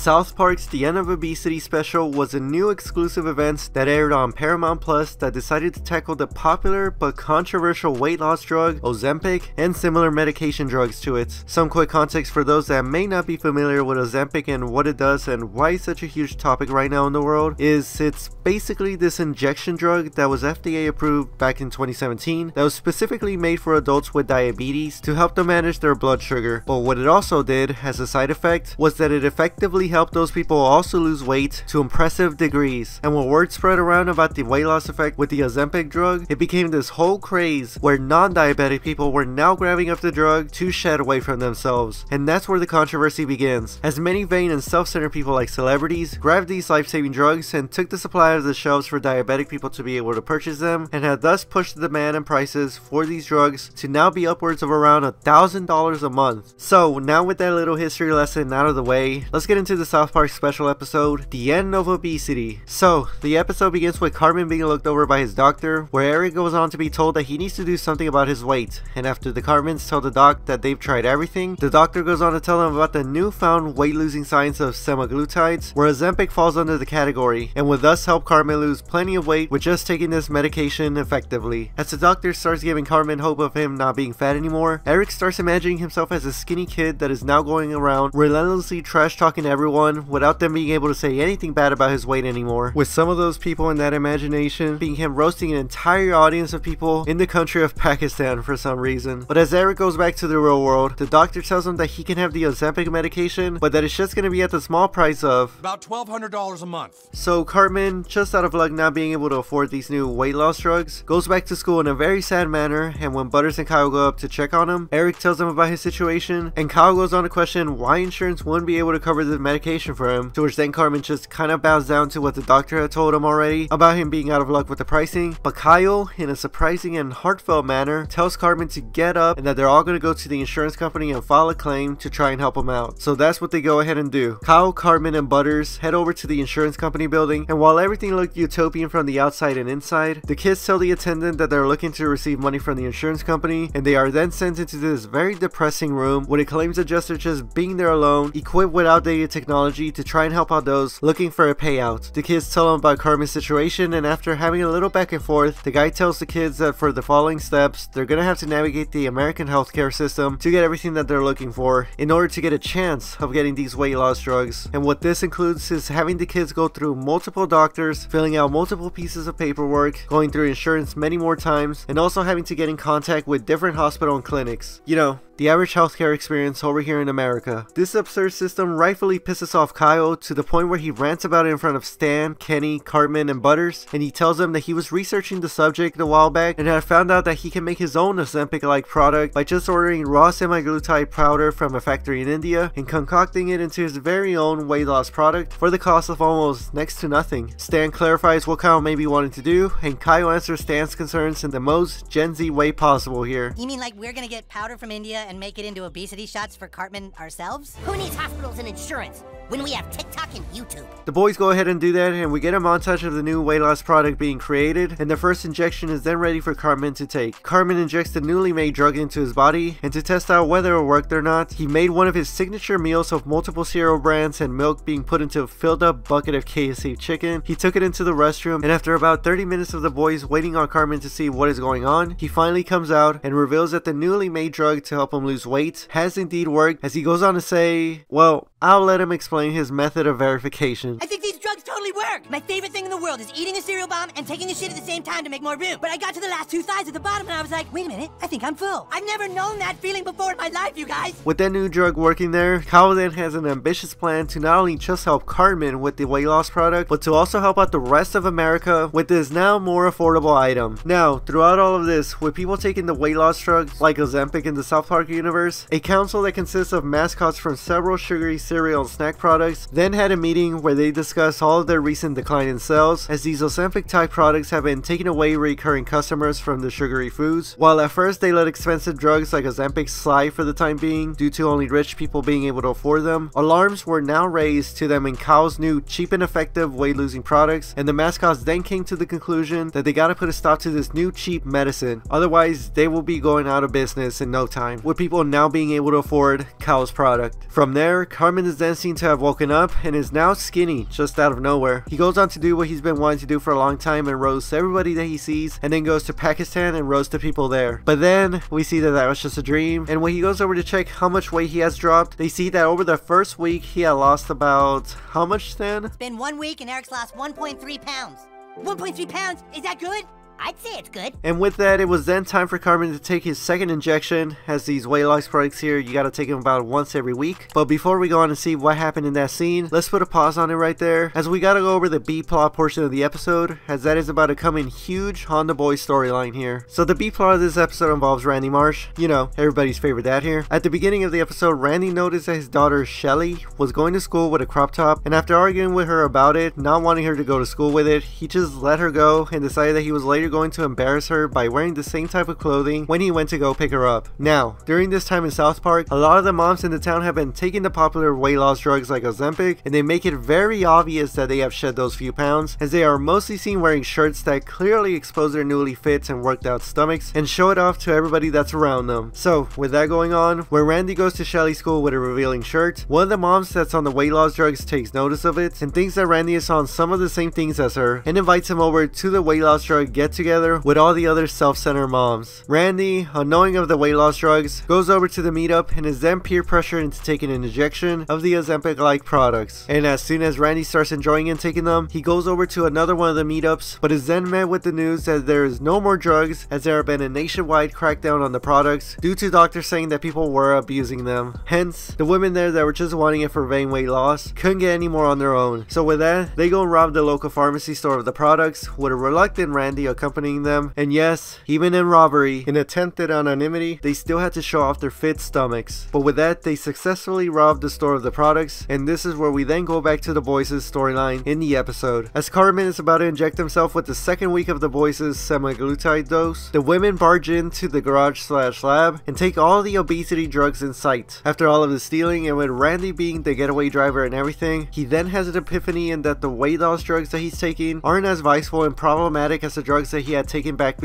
South Park's The End of Obesity special was a new exclusive event that aired on Paramount Plus that decided to tackle the popular but controversial weight loss drug Ozempic and similar medication drugs to it. Some quick context for those that may not be familiar with Ozempic and what it does and why it's such a huge topic right now in the world is it's basically this injection drug that was FDA approved back in 2017 that was specifically made for adults with diabetes to help them manage their blood sugar. But what it also did as a side effect was that it effectively helped those people also lose weight to impressive degrees. And when word spread around about the weight loss effect with the Ozempic drug, it became this whole craze where non-diabetic people were now grabbing up the drug to shed weight from themselves. And that's where the controversy begins, as many vain and self-centered people like celebrities grabbed these life-saving drugs and took the supply out of the shelves for diabetic people to be able to purchase them, and had thus pushed the demand and prices for these drugs to now be upwards of around $1,000 a month. So now with that little history lesson out of the way, let's get into the South Park special episode, The End of Obesity. So the episode begins with Cartman being looked over by his doctor, where Eric goes on to be told that he needs to do something about his weight, and after the Cartmans tell the doc that they've tried everything, the doctor goes on to tell them about the newfound weight losing science of semaglutides, where Ozempic falls under the category, and would thus help Cartman lose plenty of weight with just taking this medication effectively. As the doctor starts giving Cartman hope of him not being fat anymore, Eric starts imagining himself as a skinny kid that is now going around relentlessly trash talking everyone without them being able to say anything bad about his weight anymore, with some of those people in that imagination being him roasting an entire audience of people in the country of Pakistan for some reason. But as Eric goes back to the real world, the doctor tells him that he can have the Ozempic medication, but that it's just going to be at the small price of about $1,200 a month. So Cartman, just out of luck not being able to afford these new weight loss drugs, goes back to school in a very sad manner, and when Butters and Kyle go up to check on him, Eric tells them about his situation, and Kyle goes on to question why insurance wouldn't be able to cover the medication for him, to which then Cartman just kind of bows down to what the doctor had told him already about him being out of luck with the pricing. But Kyle, in a surprising and heartfelt manner, tells Cartman to get up and that they're all going to go to the insurance company and file a claim to try and help him out. So that's what they go ahead and do. Kyle, Cartman, and Butters head over to the insurance company building, and while everything looked utopian from the outside and inside, the kids tell the attendant that they're looking to receive money from the insurance company, and they are then sent into this very depressing room where it claims adjuster just being there alone, equipped with outdated technology to try and help out those looking for a payout. The kids tell them about Cartman's situation, and after having a little back and forth, the guy tells the kids that for the following steps, they're gonna have to navigate the American healthcare system to get everything that they're looking for in order to get a chance of getting these weight loss drugs. And what this includes is having the kids go through multiple doctors, filling out multiple pieces of paperwork, going through insurance many more times, and also having to get in contact with different hospital and clinics. You know, the average healthcare experience over here in America. This absurd system rightfully pisses off Kyle to the point where he rants about it in front of Stan, Kenny, Cartman, and Butters, and he tells them that he was researching the subject a while back and had found out that he can make his own Ozempic-like product by just ordering raw semaglutide powder from a factory in India and concocting it into his very own weight loss product for the cost of almost next to nothing. Stan clarifies what Kyle may be wanting to do, and Kyle answers Stan's concerns in the most Gen Z way possible here. You mean like we're gonna get powder from India and make it into obesity shots for Cartman ourselves? Who needs hospitals and insurance when we have TikTok and YouTube? The boys go ahead and do that, and we get a montage of the new weight loss product being created, and the first injection is then ready for Cartman to take. Cartman injects the newly made drug into his body, and to test out whether it worked or not, he made one of his signature meals of multiple cereal brands and milk being put into a filled up bucket of KFC chicken. He took it into the restroom, and after about 30 minutes of the boys waiting on Cartman to see what is going on, he finally comes out and reveals that the newly made drug to help him lose weight has indeed worked, as he goes on to say, well, I'll let him explain his method of verification. I think these drugs totally work. My favorite thing in the world is eating a cereal bomb and taking a shit at the same time to make more room. But I got to the last two thighs at the bottom and I was like, wait a minute, I think I'm full. I've never known that feeling before in my life, you guys. With that new drug working there, Kyle then has an ambitious plan to not only just help Cartman with the weight loss product, but to also help out the rest of America with this now more affordable item. Now, throughout all of this, with people taking the weight loss drugs like Ozempic in the South Park universe, a council that consists of mascots from several sugary cereal and snack products then had a meeting where they discussed all of of their recent decline in sales, as these Ozempic type products have been taking away recurring customers from the sugary foods. While at first they let expensive drugs like Ozempic slide for the time being due to only rich people being able to afford them, alarms were now raised to them in Cal's new cheap and effective weight losing products, and the mascots then came to the conclusion that they gotta put a stop to this new cheap medicine, otherwise they will be going out of business in no time, with people now being able to afford Cal's product. From there, Cartman is then seen to have woken up and is now skinny just out of nowhere. He goes on to do what he's been wanting to do for a long time and roasts everybody that he sees, and then goes to Pakistan and roasts the people there. But then we see that that was just a dream, and when he goes over to check how much weight he has dropped, they see that over the first week he had lost about how much then? It's been 1 week and Eric's lost 1.3 pounds. 1.3 pounds? Is that good? I'd say it's good. And with that, it was then time for Cartman to take his second injection, as these weight loss products here, you gotta take them about once every week. But before we go on and see what happened in that scene, let's put a pause on it right there, as we gotta go over the B-plot portion of the episode, as that is about to come in huge on the boys storyline here. So the B-plot of this episode involves Randy Marsh, you know, everybody's favorite dad here. At the beginning of the episode, Randy noticed that his daughter Shelly was going to school with a crop top, and after arguing with her about it, not wanting her to go to school with it, he just let her go and decided that he was later going to embarrass her by wearing the same type of clothing when he went to go pick her up. Now, during this time in South Park, a lot of the moms in the town have been taking the popular weight loss drugs like Ozempic, and they make it very obvious that they have shed those few pounds, as they are mostly seen wearing shirts that clearly expose their newly fit and worked out stomachs and show it off to everybody that's around them. So, with that going on, when Randy goes to Shelly's school with a revealing shirt, one of the moms that's on the weight loss drugs takes notice of it and thinks that Randy is on some of the same things as her, and invites him over to the weight loss drug get together with all the other self-centered moms. Randy, unknowing of the weight loss drugs, goes over to the meetup and is then peer pressured into taking an injection of the Ozempic-like products. And as soon as Randy starts enjoying and taking them, he goes over to another one of the meetups, but is then met with the news that there is no more drugs, as there have been a nationwide crackdown on the products due to doctors saying that people were abusing them. Hence, the women there that were just wanting it for vain weight loss couldn't get any more on their own. So with that, they go and rob the local pharmacy store of the products, with a reluctant Randy accompanying them. And yes, even in robbery, in attempted anonymity, they still had to show off their fit stomachs. But with that, they successfully robbed the store of the products, and this is where we then go back to the boys' storyline in the episode. As Cartman is about to inject himself with the second week of the boys' semaglutide dose, the women barge into the garage/lab and take all the obesity drugs in sight. After all of the stealing, and with Randy being the getaway driver and everything, he then has an epiphany in that the weight loss drugs that he's taking aren't as viceful and problematic as the drugs that he had taken back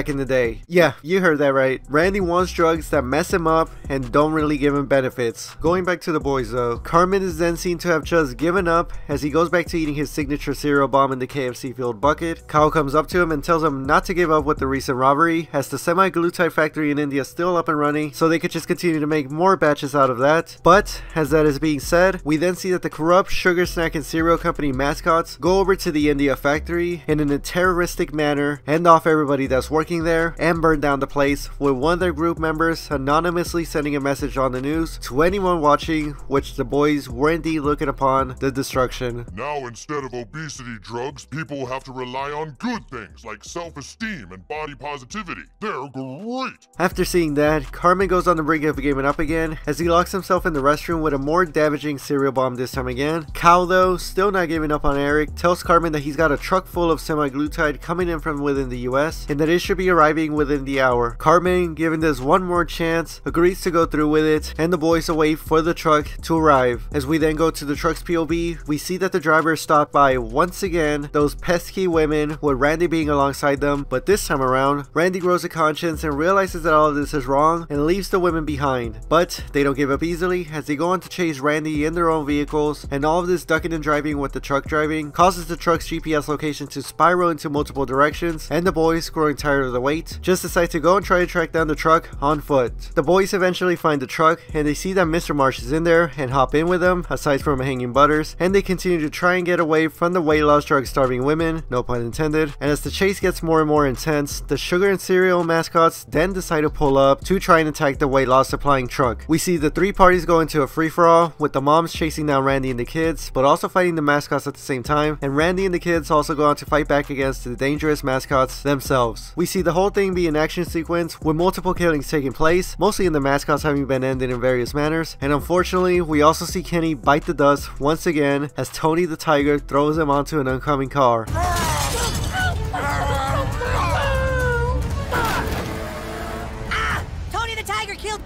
in the day. Yeah, you heard that right. Randy wants drugs that mess him up and don't really give him benefits. Going back to the boys though, Cartman is then seen to have just given up as he goes back to eating his signature cereal bomb in the KFC filled bucket. Kyle comes up to him and tells him not to give up with the recent robbery, as the semi-glutide factory in India is still up and running, so they could just continue to make more batches out of that. But as that is being said, we then see that the corrupt sugar snack and cereal company mascots go over to the India factory and in a terroristic manner end off everybody that's working there and burn down the place, with one of their group members anonymously sending a message on the news to anyone watching, which the boys were indeed looking upon the destruction. Now instead of obesity drugs, people will have to rely on good things like self-esteem and body positivity. They're great! After seeing that, Cartman goes on the brink of giving up again as he locks himself in the restroom with a more damaging cereal bomb this time again. Cal though, still not giving up on Eric, tells Cartman that he's got a truck full of semaglutide coming in from within the US and that it should be arriving within the hour. Cartman, given this one more chance, agrees to go through with it, and the boys await for the truck to arrive. As we then go to the truck's POV, we see that the driver stopped by once again those pesky women, with Randy being alongside them, but this time around, Randy grows a conscience and realizes that all of this is wrong and leaves the women behind. But they don't give up easily, as they go on to chase Randy in their own vehicles, and all of this ducking and driving with the truck driving causes the truck's GPS location to spiral into multiple directions, and the boys, growing tired of the wait, just decide to go and try to track down the truck on foot. The boys eventually find the truck, and they see that Mr. Marsh is in there and hop in with him, aside from hanging butters, and they continue to try and get away from the weight loss drug starving women, no pun intended. And as the chase gets more and more intense, the sugar and cereal mascots then decide to pull up to try and attack the weight loss supplying truck. We see the three parties go into a free-for-all, with the moms chasing down Randy and the kids, but also fighting the mascots at the same time, and Randy and the kids also go on to fight back against the dangerous carnivorous mascots themselves. We see the whole thing be an action sequence with multiple killings taking place, mostly in the mascots having been ended in various manners, and unfortunately we also see Kenny bite the dust once again as Tony the Tiger throws him onto an oncoming car.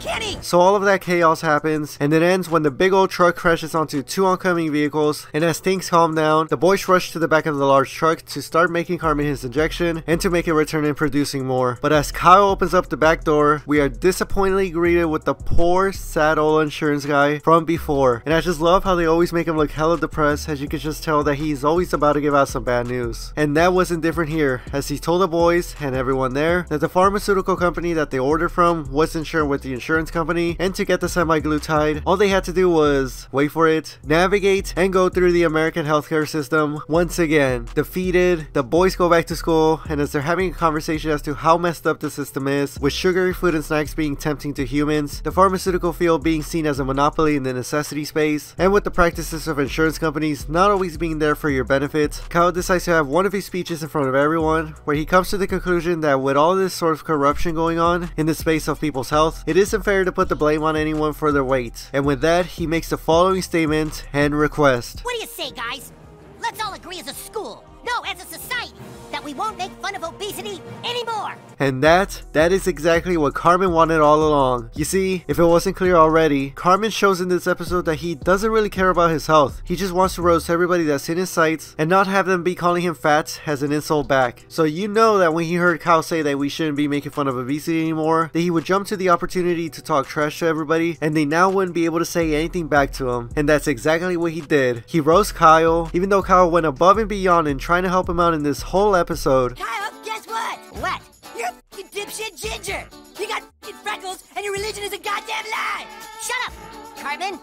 Kenny! So all of that chaos happens, and it ends when the big old truck crashes onto two oncoming vehicles, and as things calm down, the boys rush to the back of the large truck to start making Cartman his injection, and to make it return and producing more. But as Kyle opens up the back door, we are disappointingly greeted with the poor, sad old insurance guy from before. And I just love how they always make him look hella depressed, as you can just tell that he's always about to give out some bad news. And that wasn't different here, as he told the boys, and everyone there, that the pharmaceutical company that they ordered from was insured with the insurance company, and to get the semaglutide, all they had to do was, wait for it, navigate and go through the American healthcare system once again. Defeated, the boys go back to school, and as they're having a conversation as to how messed up the system is, with sugary food and snacks being tempting to humans, the pharmaceutical field being seen as a monopoly in the necessity space, and with the practices of insurance companies not always being there for your benefit, Kyle decides to have one of his speeches in front of everyone, where he comes to the conclusion that with all this sort of corruption going on in the space of people's health, it isn't fair to put the blame on anyone for their weight. And with that, he makes the following statement and request. What do you say, guys? Let's all agree as a school, no, as a society, that we won't make fun of obesity anymore. And that is exactly what Cartman wanted all along. You see, if it wasn't clear already, Cartman shows in this episode that he doesn't really care about his health. He just wants to roast everybody that's in his sights and not have them be calling him fat as an insult back. So you know that when he heard Kyle say that we shouldn't be making fun of obesity anymore, that he would jump to the opportunity to talk trash to everybody, and they now wouldn't be able to say anything back to him. And that's exactly what he did. He roasts Kyle, even though Kyle went above and beyond in trying to help him out in this whole episode. Kyle, guess what? What? You're a dipshit ginger. You got freckles, and your religion is a goddamn lie. Shut up, Cartman.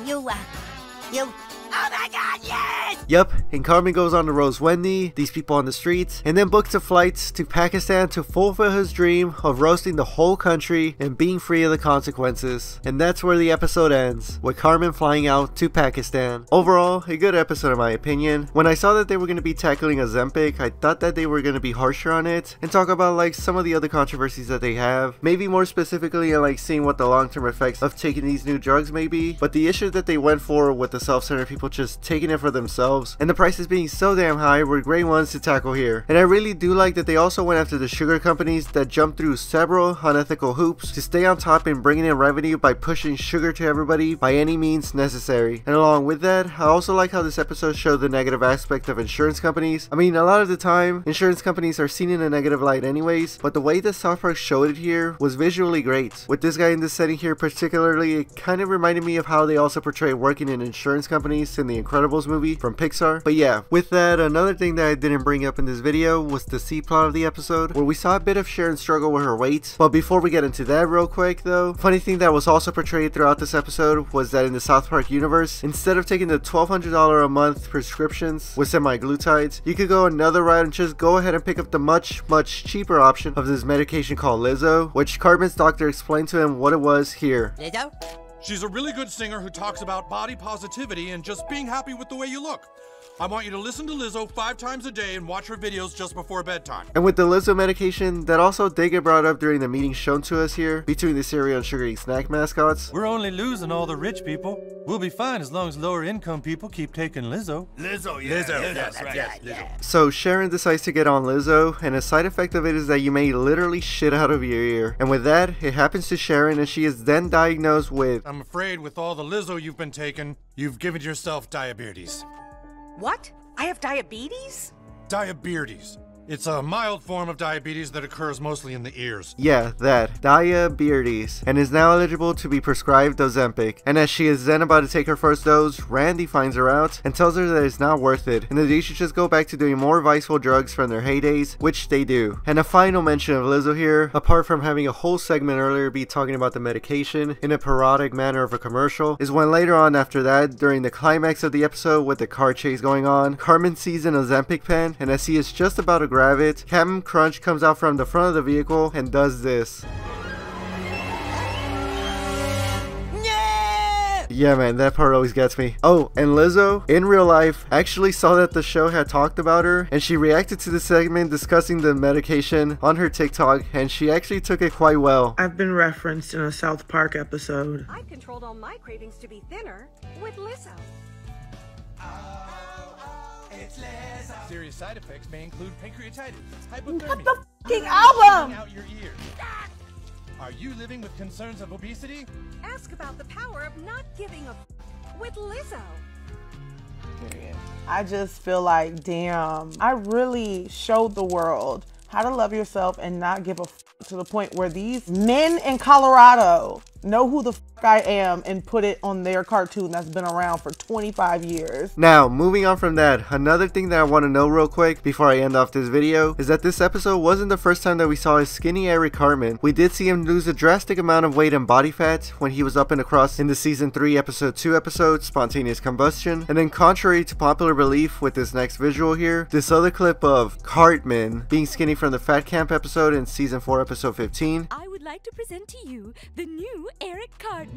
You, Oh my god, yes! Yup, and Cartman goes on to roast Wendy, these people on the streets, and then books a flight to Pakistan to fulfill his dream of roasting the whole country and being free of the consequences. And that's where the episode ends, with Cartman flying out to Pakistan. Overall, a good episode in my opinion. When I saw that they were going to be tackling Ozempic, I thought that they were going to be harsher on it and talk about like some of the other controversies that they have. Maybe more specifically in like seeing what the long-term effects of taking these new drugs may be. But the issue that they went for with the self-centered people just taking it for themselves and the prices being so damn high were great ones to tackle here. And I really do like that they also went after the sugar companies that jumped through several unethical hoops to stay on top and bringing in revenue by pushing sugar to everybody by any means necessary. And along with that, I also like how this episode showed the negative aspect of insurance companies. I mean, a lot of the time insurance companies are seen in a negative light anyways, but the way that South Park showed it here was visually great. With this guy in this setting here particularly, it kind of reminded me of how they also portray working in insurance companies in the Incredibles movie from Pixar. But yeah, with that, another thing that I didn't bring up in this video was the C plot of the episode, where we saw a bit of Sharon struggle with her weight. But before we get into that real quick though, funny thing that was also portrayed throughout this episode was that in the South Park universe, instead of taking the $1,200 a month prescriptions with semaglutides, you could go another route and just go ahead and pick up the much cheaper option of this medication called Lizzo, which Cartman's doctor explained to him what it was here. Lizzo? She's a really good singer who talks about body positivity and just being happy with the way you look. I want you to listen to Lizzo 5 times a day and watch her videos just before bedtime. And with the Lizzo medication, that also did get brought up during the meeting shown to us here between the cereal and sugary snack mascots. We're only losing all the rich people. We'll be fine as long as lower income people keep taking Lizzo. Lizzo, that's right. Lizzo. So Sharon decides to get on Lizzo, and a side effect of it is that you may literally shit out of your ear. And with that, it happens to Sharon, and she is then diagnosed with... I'm afraid with all the Lizzo you've been taking, you've given yourself diabetes. What? I have diabetes? Diabetes. It's a mild form of diabetes that occurs mostly in the ears. Yeah, that. Diabetes. And is now eligible to be prescribed Ozempic. And as she is then about to take her first dose, Randy finds her out and tells her that it's not worth it, and that they should just go back to doing more viceful drugs from their heydays, which they do. And a final mention of Lizzo here, apart from having a whole segment earlier be talking about the medication in a parodic manner of a commercial, is when later on after that, during the climax of the episode with the car chase going on, Cartman sees an Ozempic pen, and as he is just about to grab it, Captain Crunch comes out from the front of the vehicle and does this. Yeah, man, that part always gets me. Oh, and Lizzo, in real life, actually saw that the show had talked about her, and she reacted to the segment discussing the medication on her TikTok, and she actually took it quite well. I've been referenced in a South Park episode. I controlled all my cravings to be thinner with Lizzo. Serious side effects may include pancreatitis, hypothermia, What the fucking album? out your ears. Are you living with concerns of obesity? Ask about the power of not giving a with Lizzo. I just feel like, damn, I really showed the world how to love yourself and not give a to the point where these men in Colorado know who the I am and put it on their cartoon that's been around for 25 years. Now, moving on from that, another thing that I want to know real quick before I end off this video is that this episode wasn't the first time that we saw a skinny Eric Cartman. We did see him lose a drastic amount of weight and body fat when he was up and across in the season 3 episode 2 episode, Spontaneous Combustion. And then contrary to popular belief with this next visual here, this other clip of Cartman being skinny from the Fat Camp episode in season 4 episode 15. I would like to present to you the new Eric Cartman.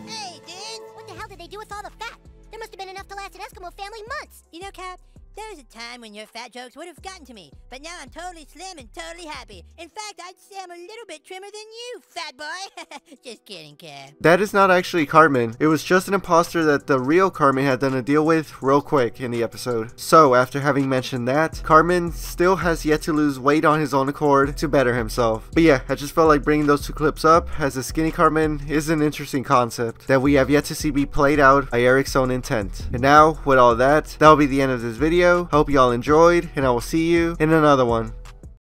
Hey, dude, what the hell did they do with all the fat? There must have been enough to last an Eskimo family months. You know, Cap, there was a time when your fat jokes would have gotten to me, but now I'm totally slim and totally happy. In fact, I'd say I'm a little bit trimmer than you, fat boy. Just kidding, Cap. That is not actually Cartman. It was just an imposter that the real Cartman had done a deal with real quick in the episode. So after having mentioned that, Cartman still has yet to lose weight on his own accord to better himself. But yeah, I just felt like bringing those two clips up, as a skinny Cartman is an interesting concept that we have yet to see be played out by Eric's own intent. And now, with all that, that'll be the end of this video. Hope y'all enjoyed, and I will see you in another one.